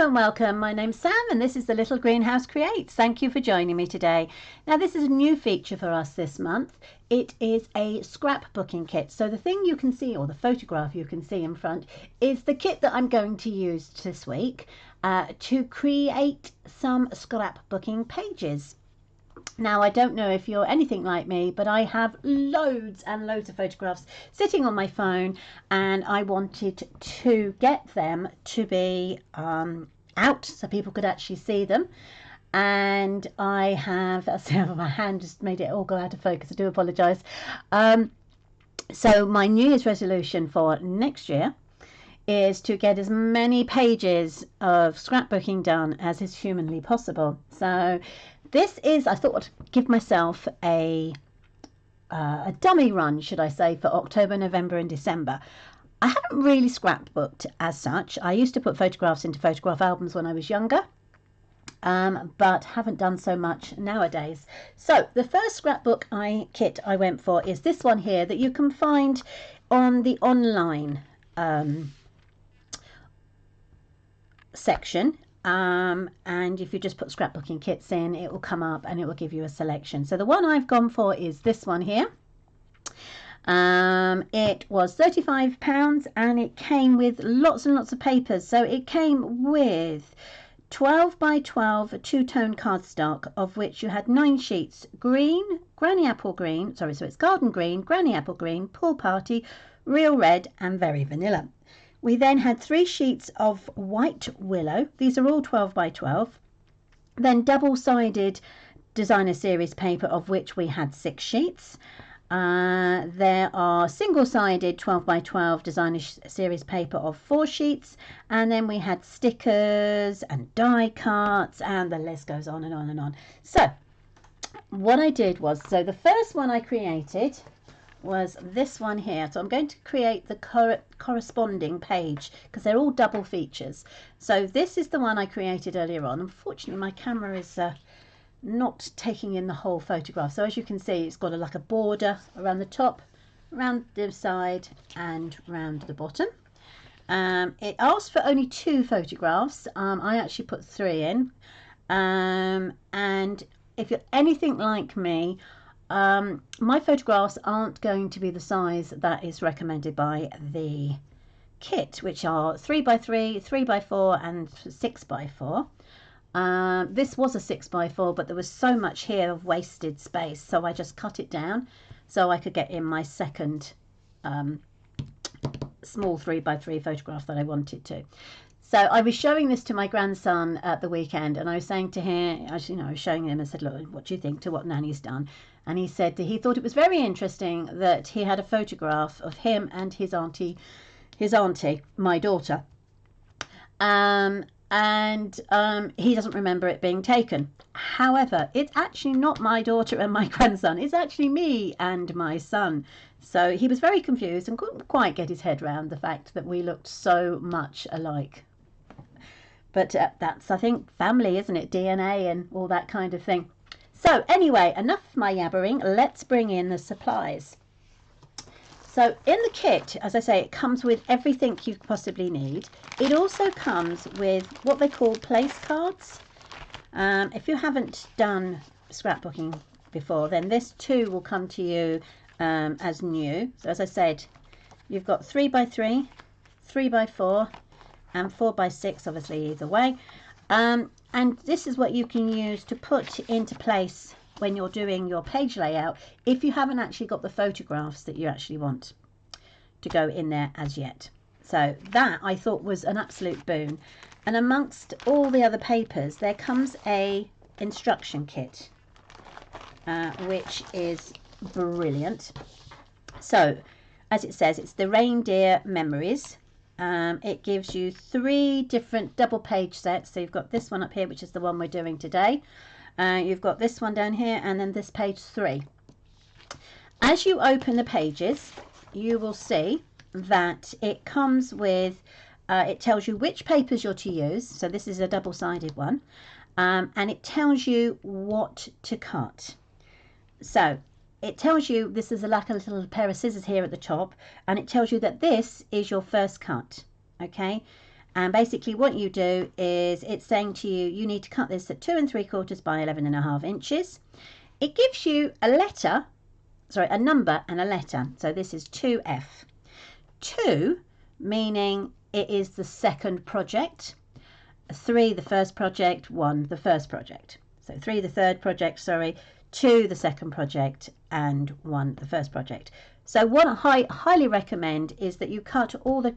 Hello and welcome. My name's Sam and this is the Little Greenhouse Creates. Thank you for joining me today. Now this is a new feature for us this month. It is a scrapbooking kit. So the thing you can see, or the photograph you can see in front, is the kit that I'm going to use this week to create some scrapbooking pages. Now, I don't know if you're anything like me, but I have loads and loads of photographs sitting on my phone, and I wanted to get them to be out so people could actually see them. And I have, my hand just made it all go out of focus. I do apologise. So my New Year's resolution for next year is to get as many pages of scrapbooking done as is humanly possible. So this is, I thought I'd give myself a dummy run, should I say, for October, November and December. I haven't really scrapbooked as such. I used to put photographs into photograph albums when I was younger, but haven't done so much nowadays. So the first scrapbook kit I went for is this one here that you can find on the online section. And if you just put scrapbooking kits in, it will come up and it will give you a selection. So the one I've gone for is this one here. It was £35 and it came with lots and lots of papers. So it came with 12 by 12 two-tone cardstock, of which you had 9 sheets: green, granny apple green, so it's garden green, granny apple green, pool party, real red and very vanilla. We then had 3 sheets of white willow. These are all 12 by 12. Then double-sided designer series paper, of which we had 6 sheets. There are single-sided 12 by 12 designer series paper of 4 sheets. And then we had stickers and die cuts, and the list goes on and on and on. So what I did was, so the first one I created was this one here. So I'm going to create the corresponding page because they're all double features. So this is the one I created earlier on. Unfortunately, my camera is not taking in the whole photograph. So as you can see, it's got like a border around the top, around the side and round the bottom. It asked for only 2 photographs. I actually put 3 in. And if you're anything like me, my photographs aren't going to be the size that is recommended by the kit, which are 3 by 3, 3 by 4 and 6 by 4. This was a 6 by 4, but there was so much here of wasted space, so I just cut it down so I could get in my second small 3 by 3 photograph that I wanted to. So I was showing this to my grandson at the weekend, and I was saying to him, I was showing him and said, look, what do you think to what Nanny's done? And he said he thought it was very interesting that he had a photograph of him and his auntie, my daughter. He doesn't remember it being taken. However, it's actually not my daughter and my grandson. It's actually me and my son. So he was very confused and couldn't quite get his head around the fact that we looked so much alike. But that's, I think, family, isn't it? DNA and all that kind of thing. So anyway, enough of my yabbering. Let's bring in the supplies. So in the kit, as I say, it comes with everything you possibly need. It also comes with what they call place cards. If you haven't done scrapbooking before, then this too will come to you as new. So as I said, you've got 3 by 3, 3 by 4 and 4 by 6, obviously either way. And this is what you can use to put into place when you're doing your page layout if you haven't actually got the photographs that you actually want to go in there as yet. So that I thought was an absolute boon. And amongst all the other papers, there comes a instruction kit, which is brilliant. So as it says, it's the reindeer memories. It gives you 3 different double page sets. So you've got this one up here, which is the one we're doing today. You've got this one down here, and then this page 3. As you open the pages, you will see that it comes with, it tells you which papers you're to use. So this is a double-sided one. And it tells you what to cut. So it tells you, this is like a little pair of scissors here at the top, and it tells you that this is your first cut. Okay, And basically what you do is it's saying to you, you need to cut this at 2 3/4 by 11.5 inches. It gives you a letter, sorry, a number and a letter. So this is 2F. 2 meaning it is the second project, 3 the first project, 1 the first project. So 3 the third project, sorry, 2 the second project, and 1 the first project. So what I highly recommend is that you cut all the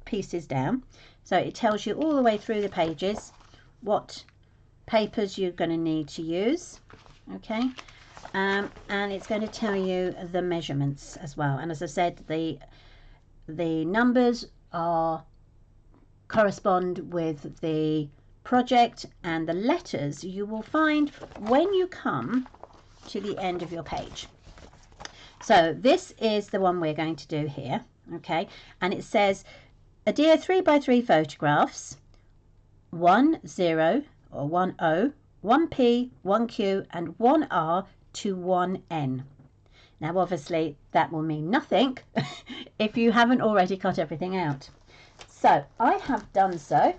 pieces down. So it tells you all the way through the pages what papers you're going to need to use. Okay. And it's going to tell you the measurements as well. And as I said, the numbers correspond with the project, and the letters you will find when you come to the end of your page. So this is the one we're going to do here. Okay. And it says, adhere 3 by 3 photographs, 1 0 or 1 O, 1 P, 1 Q, and 1 R to 1 N. Now obviously that will mean nothing if you haven't already cut everything out. So I have done so.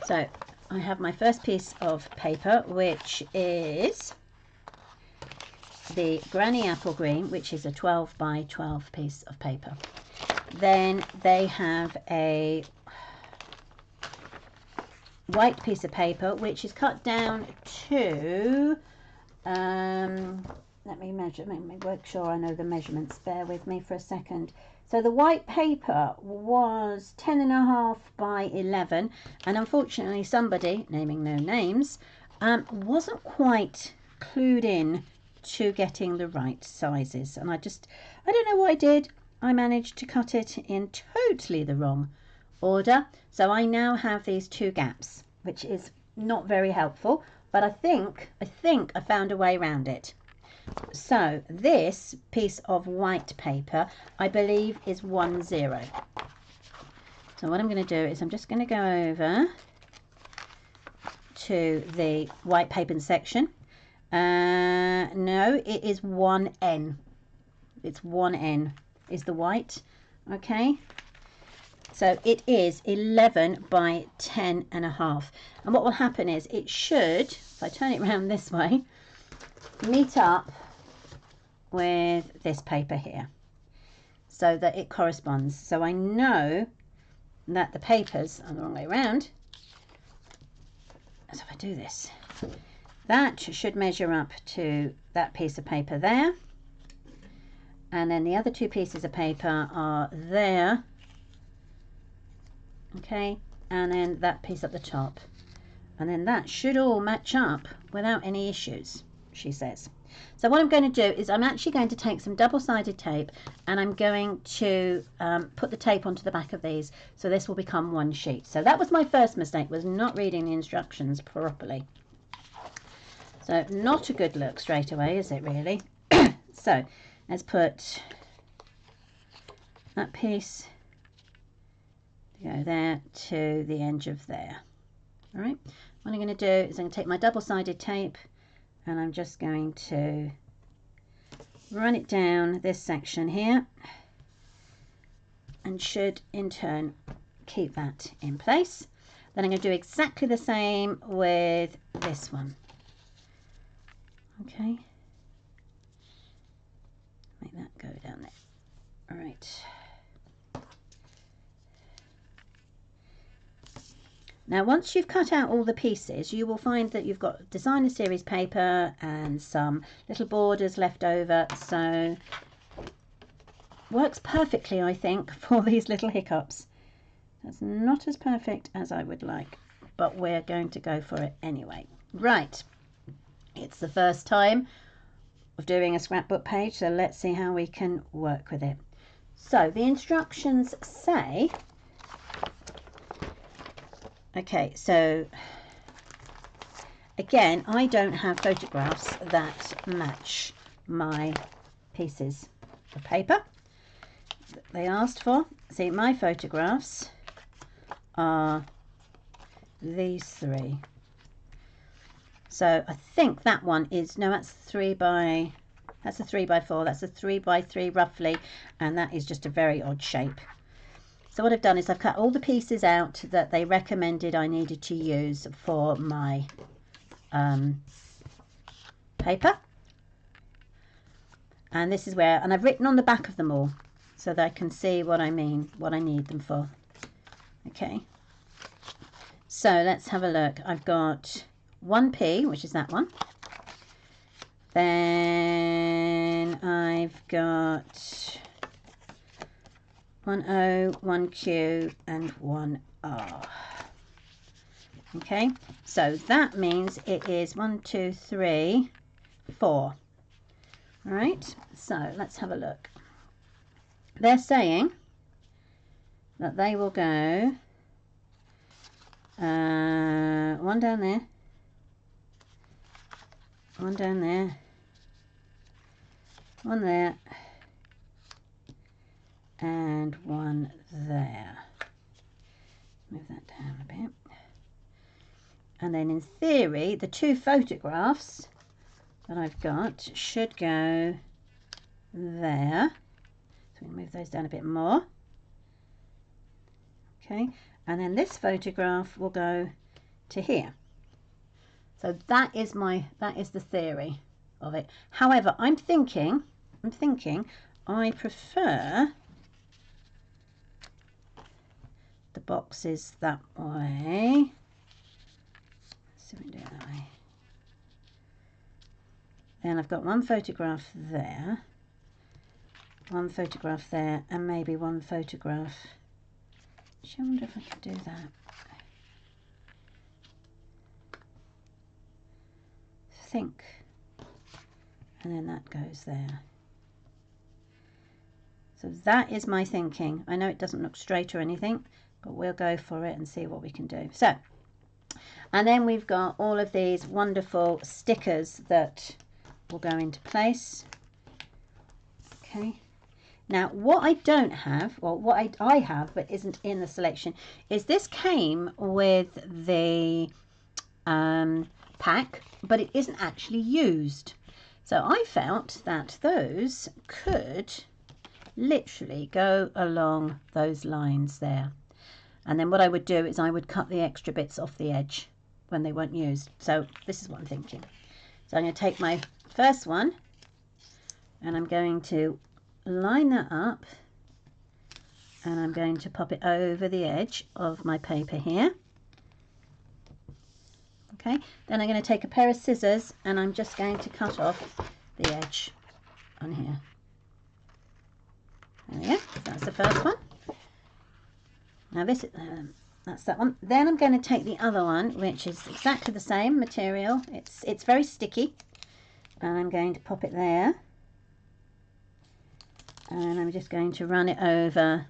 So I have my first piece of paper, which is the Granny Apple Green, which is a 12 by 12 piece of paper. Then they have a white piece of paper, which is cut down to let me measure, make me work sure I know the measurements. Bear with me for a second. So the white paper was 10.5 by 11, and unfortunately somebody, naming no names, wasn't quite clued in to getting the right sizes, and I don't know what I did. I managed to cut it in totally the wrong order, so I now have these 2 gaps, which is not very helpful, but I think I found a way around it. So this piece of white paper, I believe, is 1 0. So what I'm going to do is I'm just going to go over to the white paper section. No, it is 1N. It's 1N is the white. Okay. So it is 11 by 10.5. And what will happen is it should, if I turn it around this way, meet up with this paper here so that it corresponds. So I know that the papers are the wrong way around. So if I do this, that should measure up to that piece of paper there. And then the other 2 pieces of paper are there. Okay, and then that piece at the top. And then that should all match up without any issues, she says. So what I'm going to do is I'm actually going to take some double-sided tape, and I'm going to put the tape onto the back of these, so this will become one sheet. So that was my first mistake, was not reading the instructions properly. So not a good look straight away, is it really? So let's put that piece to go there to the edge of there. All right, what I'm going to do is I'm going to take my double-sided tape, and I'm just going to run it down this section here, and should in turn keep that in place. Then I'm going to do exactly the same with this one. Okay, make that go down there. All right. Now once you've cut out all the pieces, you will find that you've got designer series paper and some little borders left over, so works perfectly, I think, for these little hiccups. That's not as perfect as I would like, but we're going to go for it anyway. Right, it's the first time of doing a scrapbook page, so let's see how we can work with it. So the instructions say, okay, so again, I don't have photographs that match my pieces of paper that they asked for. See, my photographs are these 3. So I think that one is, no, that's 3 by, that's a 3 by 4, that's a 3 by 3 roughly, and that is just a very odd shape. So what I've done is I've cut all the pieces out that they recommended I needed to use for my paper. And this is where, and I've written on the back of them all so that I can see what I mean, what I need them for. Okay. So let's have a look. I've got 1P, which is that one. Then I've got 1O, 1Q, and 1R. Okay, so that means it is 1, 2, 3, 4. All right, so let's have a look. They're saying that they will go one down there, one down there, one there, and one there. Move that down a bit. And then in theory, the 2 photographs that I've got should go there. So we move those down a bit more. Okay, and then this photograph will go to here. So that is the theory of it. However, I'm thinking I prefer the boxes that way. Let's see if we can do it that way. Then I've got 1 photograph there, 1 photograph there, and maybe 1 photograph. I wonder if I can do that. Think. And then that goes there. So that is my thinking. I know it doesn't look straight or anything, but we'll go for it and see what we can do. So, and then we've got all of these wonderful stickers that will go into place. Okay. Now, what I don't have, or what I have but isn't in the selection, is this came with the pack, but it isn't actually used. So I felt that those could literally go along those lines there. And then what I would do is I would cut the extra bits off the edge when they weren't used. So this is what I'm thinking. So I'm going to take my first one and I'm going to line that up and I'm going to pop it over the edge of my paper here. Okay, then I'm going to take a pair of scissors and I'm just going to cut off the edge on here. There we go, that's the first one. Now this is, that's that one. Then I'm going to take the other one, which is exactly the same material. It's very sticky. And I'm going to pop it there. And I'm just going to run it over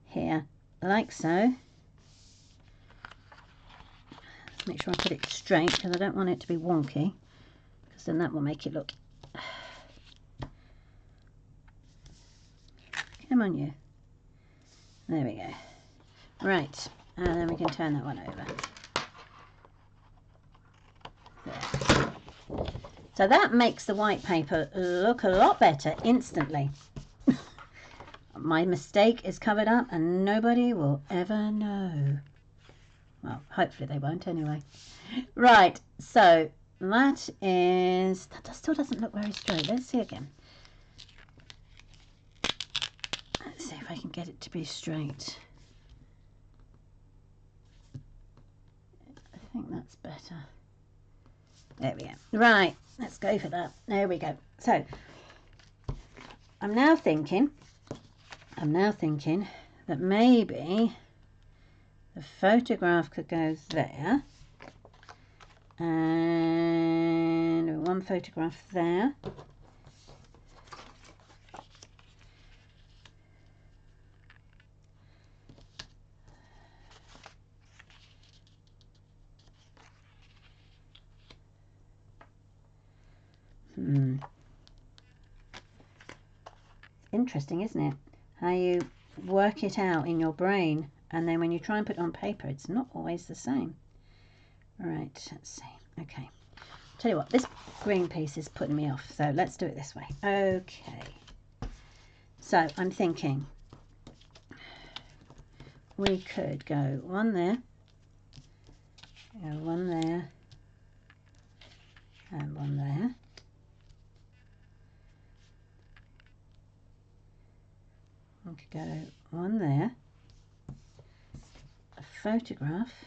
here, like so. Let's make sure I put it straight, because I don't want it to be wonky, because then that will make it look... Come on, you. There we go. Right, and then we can turn that one over. There. So that makes the white paper look a lot better instantly. My mistake is covered up and nobody will ever know. Well, hopefully they won't anyway. Right, so that still doesn't look very straight. Let's see again. Let's see if I can get it to be straight. I think that's better. There we go. Right, let's go for that. There we go. So I'm now thinking that maybe the photograph could go there and 1 photograph there. Interesting, isn't it? How you work it out in your brain, and then when you try and put it on paper, it's not always the same. All right, let's see. Okay, tell you what, this green piece is putting me off, so let's do it this way. Okay, so I'm thinking we could go one there, one there, and one there. We could go one there, a photograph,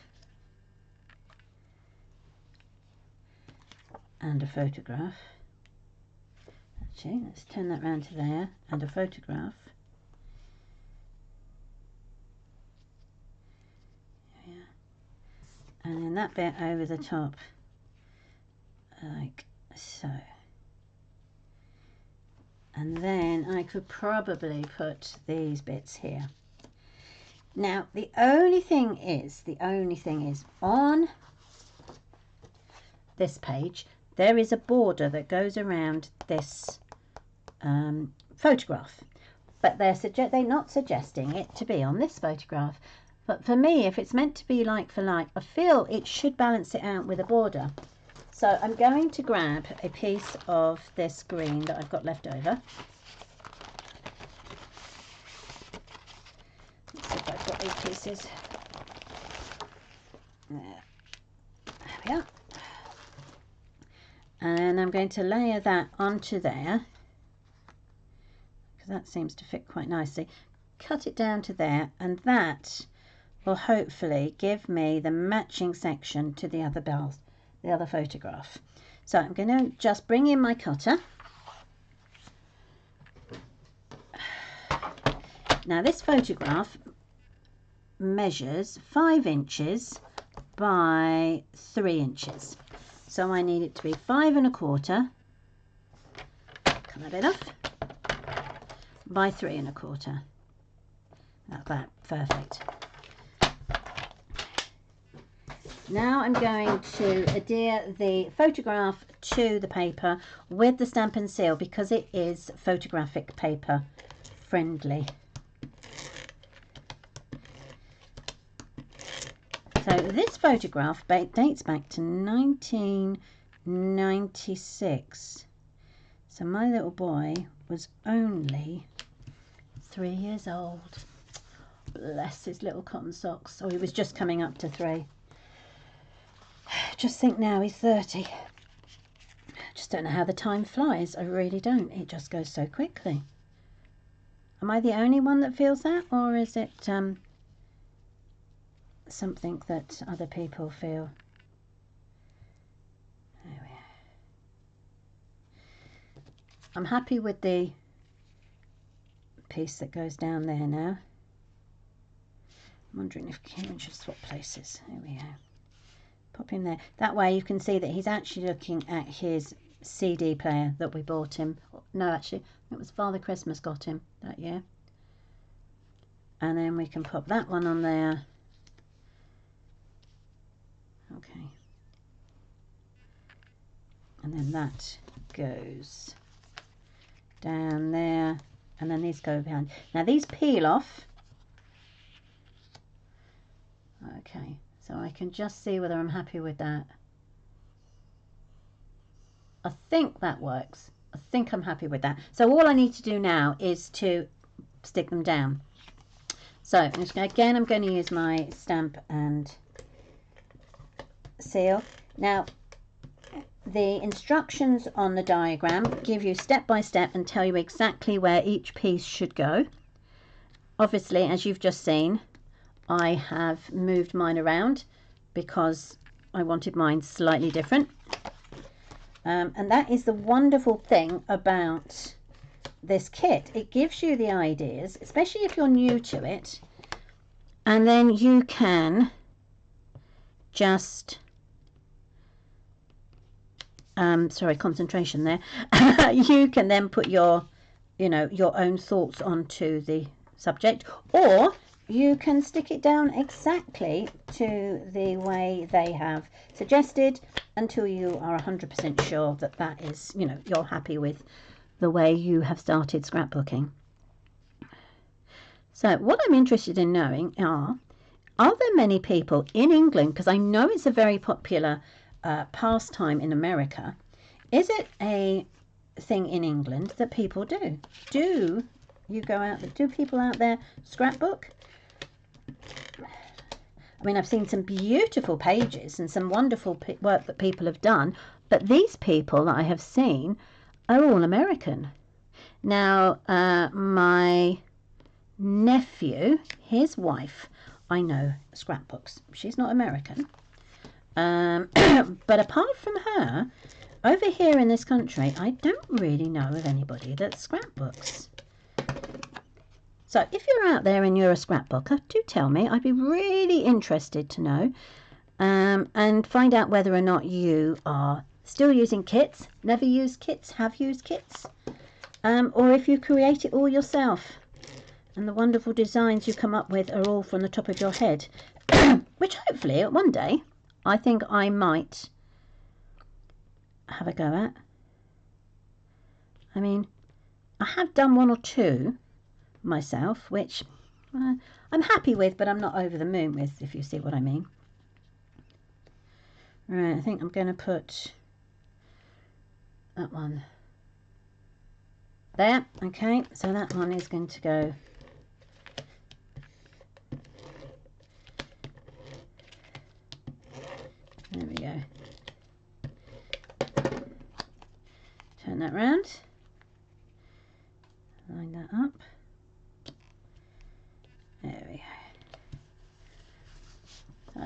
and a photograph. Actually, let's turn that round to there, and a photograph. Yeah. And then that bit over the top, like so. And then I could probably put these bits here. Now, the only thing is on this page, there is a border that goes around this photograph, but they're not suggesting it to be on this photograph. But for me, if it's meant to be like for like, I feel it should balance it out with a border. So I'm going to grab a piece of this green that I've got left over. Let's see if I've got these pieces. There we are. And I'm going to layer that onto there, because that seems to fit quite nicely. Cut it down to there, and that will hopefully give me the matching section to the other photograph. So I'm going to just bring in my cutter. Now this photograph measures 5 inches by 3 inches. So I need it to be 5 1/4, cut that bit off, by 3 1/4. Like that, perfect. Now I'm going to adhere the photograph to the paper with the Stampin' Seal, because it is photographic paper friendly. So this photograph dates back to 1996. So my little boy was only 3 years old. Bless his little cotton socks. So he was just coming up to 3. Just think now he's 30. Just don't know how the time flies. I really don't. It just goes so quickly. Am I the only one that feels that, or is it something that other people feel? There we are. I'm happy with the piece that goes down there now. I'm wondering if Kieran should swap places. There we go. Pop him there. That way you can see that he's actually looking at his CD player that we bought him. No, actually, it was Father Christmas got him that year. And then we can pop that one on there. Okay. And then that goes down there. And then these go behind. Now these peel off. Okay. So I can just see whether I'm happy with that. I think that works. I think I'm happy with that. So all I need to do now is to stick them down. So again, I'm going to use my stamp and seal. Now, the instructions on the diagram give you step by step and tell you exactly where each piece should go. Obviously, as you've just seen, I have moved mine around because I wanted mine slightly different. And that is the wonderful thing about this kit. It gives you the ideas, especially if you're new to it, and then you can just sorry, concentration there. You can then put your your own thoughts onto the subject, or you can stick it down exactly to the way they have suggested until you are 100% sure that that is, you're happy with the way you have started scrapbooking. So what I'm interested in knowing are there many people in England, because I know it's a very popular pastime in America. Is it a thing in England that people do? Do you go out there? Do people out there scrapbook? I mean, I've seen some beautiful pages and some wonderful work that people have done, but these people that I have seen are all American. Now, my nephew, his wife, I know scrapbooks. She's not American. But apart from her, over here in this country, I don't really know of anybody that scrapbooks. So if you're out there and you're a scrapbooker, do tell me. I'd be really interested to know and find out whether or not you are still using kits, never used kits, have used kits, or if you create it all yourself and the wonderful designs you come up with are all from the top of your head, which hopefully one day I think I might have a go at. I mean, I have done one or two myself, which I'm happy with, but I'm not over the moon with, if you see what I mean. Right, I think I'm going to put that one there. Okay, so that one is going to go there. We go. Turn that round, line that up. There we go. So,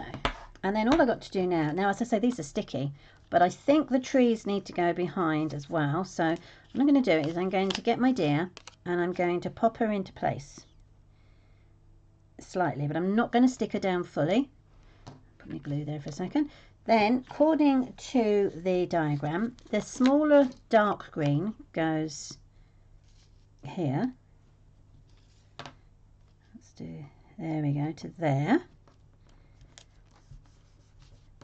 and then all I've got to do now, as I say, these are sticky, but I think the trees need to go behind as well. So what I'm going to do is I'm going to get my deer and I'm going to pop her into place slightly, but I'm not going to stick her down fully. Put my glue there for a second. Then, according to the diagram, the smaller dark green goes here. Let's do, there we go, to there.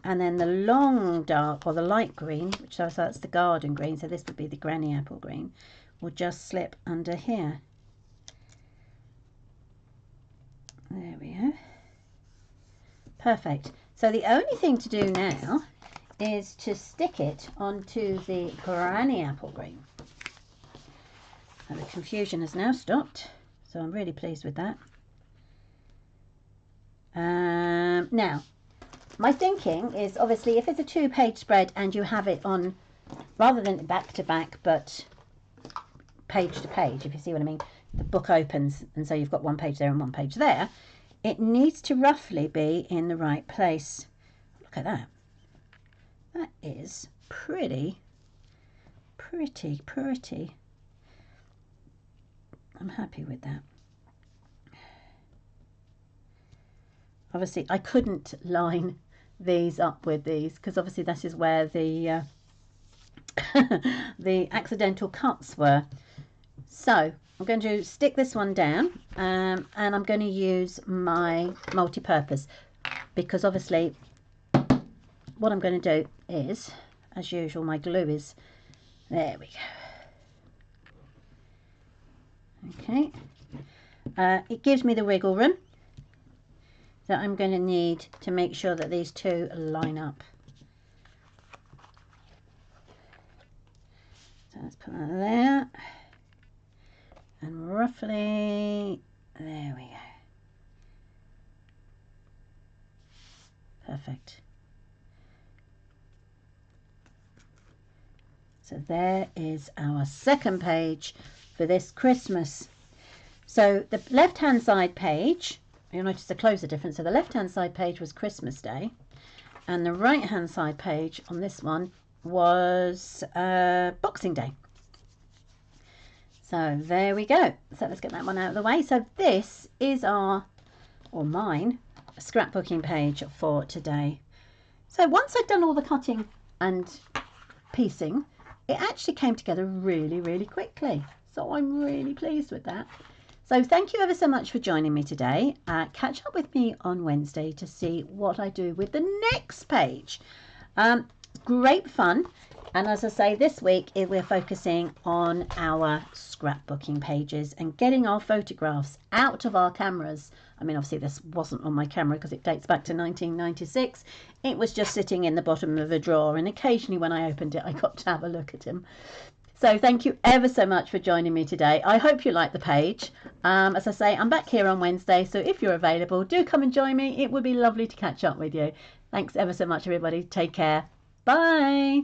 And then the long dark, or the light green, which so that's the garden green, so this would be the granny apple green, will just slip under here. There we go. Perfect. So the only thing to do now is to stick it onto the granny apple green. And the confusion has now stopped, so I'm really pleased with that. Now, my thinking is obviously if it's a 2-page spread and you have it on, rather than back to back, but page to page, if you see what I mean, the book opens and so you've got one page there and one page there, it needs to roughly be in the right place. Look at that. That is pretty. I'm happy with that. Obviously, I couldn't line these up with these because obviously this is where the the accidental cuts were. So I'm going to stick this one down and I'm going to use my multi-purpose because obviously what I'm going to do is, as usual, my glue is, there we go. Okay, it gives me the wiggle room that I'm going to need to make sure that these two line up. So let's put that there. And roughly, there we go. Perfect. So there is our second page for this Christmas. So the left-hand side page, you'll notice the clothes are different. So the left-hand side page was Christmas Day, and the right-hand side page on this one was Boxing Day. So there we go. So let's get that one out of the way. So this is our, or mine, scrapbooking page for today. So once I'd done all the cutting and piecing, it actually came together really quickly. So I'm really pleased with that. So thank you ever so much for joining me today. Catch up with me on Wednesday to see what I do with the next page. Great fun. And as I say, this week we're focusing on our scrapbooking pages and getting our photographs out of our cameras. I mean, obviously this wasn't on my camera because it dates back to 1996. It was just sitting in the bottom of a drawer, and occasionally when I opened it, I got to have a look at him. So thank you ever so much for joining me today. I hope you like the page. As I say, I'm back here on Wednesday, so if you're available, do come and join me. It would be lovely to catch up with you. Thanks ever so much, everybody. Take care. Bye.